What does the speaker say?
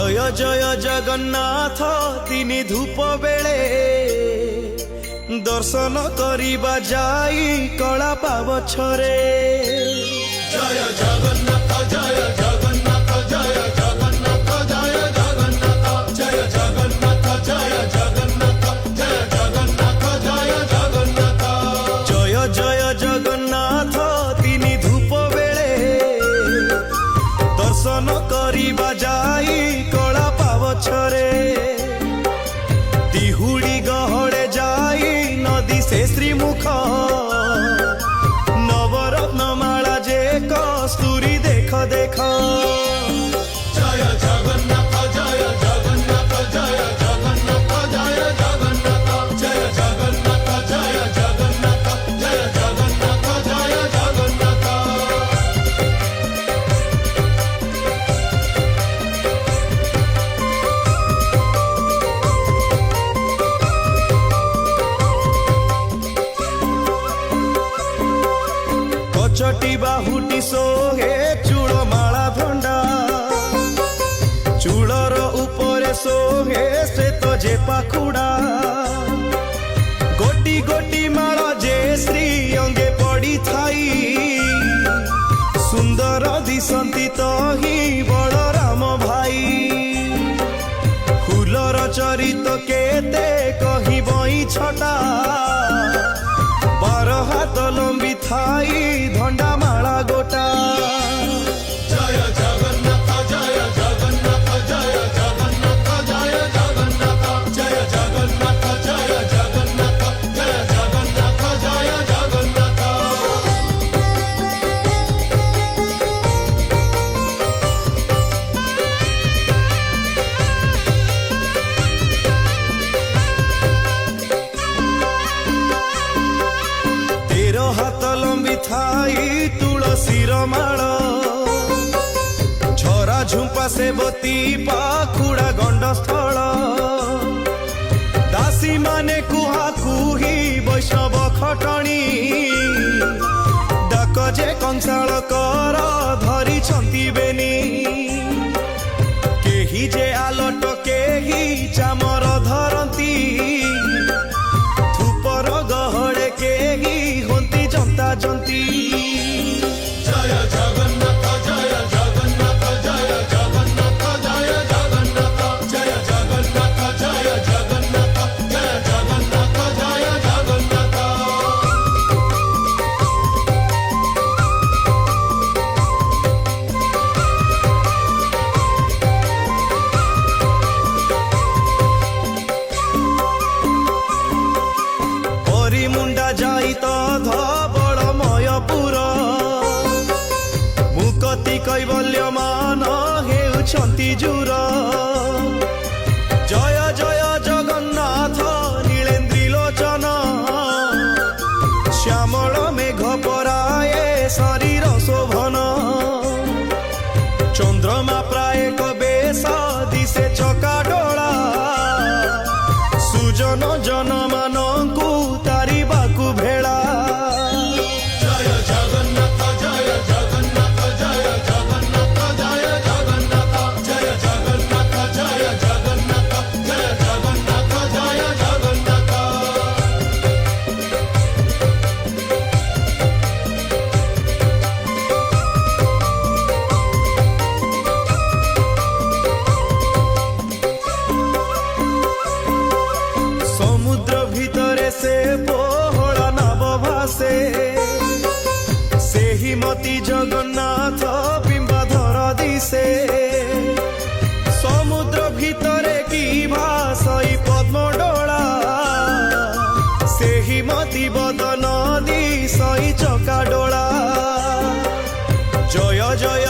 जय जय जगन्नाथ तिनि धूप बेले दर्शन करिबा जाई कला पावछरे। जय जगन्नाथ जय जगन्नाथ जय जगन्नाथ जय जगन्नाथ जय जगन्नाथ जय जगन्नाथ जय जगन्नाथ जय जगन्नाथ। जय जय जगन्नाथ तिनि धूप बेले दर्शन करिबा जाई कला पावछरे। दिहुड़ी गहड़े जाई नदी से श्रीमुख नवरत्नमाला जे कस्तूरी देख देख। जय जगन्नाथ जय जगन्नाथ जय जगन्नाथ जय जगन्नाथ जय जगन्नाथ जय जगन्नाथ जय जगन्नाथ जय जगन्नाथ। चटी बाहुटी सोहे चूड़ माला भंडा चूड़र ऊपर सोहे से तो जे पाखुड़ा गोटी गोटी माला जे श्री अंगे पड़ी थाई सुंदर दिसंती तो ही बलराम भाई। फूलर चरित केते कही बई छटा बार हाथ लंबी थाई धंडा माला गोटा। जय जगन्नाथ जय जगन्नाथ जय जगन्नाथ जय जगन्नाथ जय जगन्नाथ जय जगन्नाथ जय जगन्नाथ जय जगन्नाथ। हाथ लंबी थाई तुलसीर माल झरा झुंपा सेवती पाखुड़ा गंडस्थल दासी माने कुहा कुही वैष्णव खटणी डाक जे कंसाल कर धरी छंती बेनी केही जे आलट केही चामर धरती धूपर गहड़े केही होंती जनता जंती। जय जगन्नाथ जय जगन्नाथ जय जगन्नाथ जय जगन्नाथ जय जगन्नाथ जय जगन्नाथ जय जगन्नाथ जय जगन्नाथ। परी मुंडा जाई तो धबलमयपुर मुकति कैवल्यमान हेउछंती जुर। जय जय जगन्नाथ नीलेन्द्री लोचन श्यामल मेघ पराए शरीर शोभन चंद्रमा प्राय कबेश दिशे चका डोला सुजन जनमानंकु तारिबाकु भेला। जय जगन्नाथ जय जगन्नाथ जय जगन्नाथ जय जगन्नाथ जय जगन्नाथ जय जगन्नाथ जय जगन्नाथ जय जगन्नाथ। समुद्र भितरे से पोहड़ा नाव भासे सेही मती जगन्नाथ बिंबाधर दिसे। समुद्र भितरे की भासई पद्म डोला सेही मती बदन दिसई चका डोला। जय जय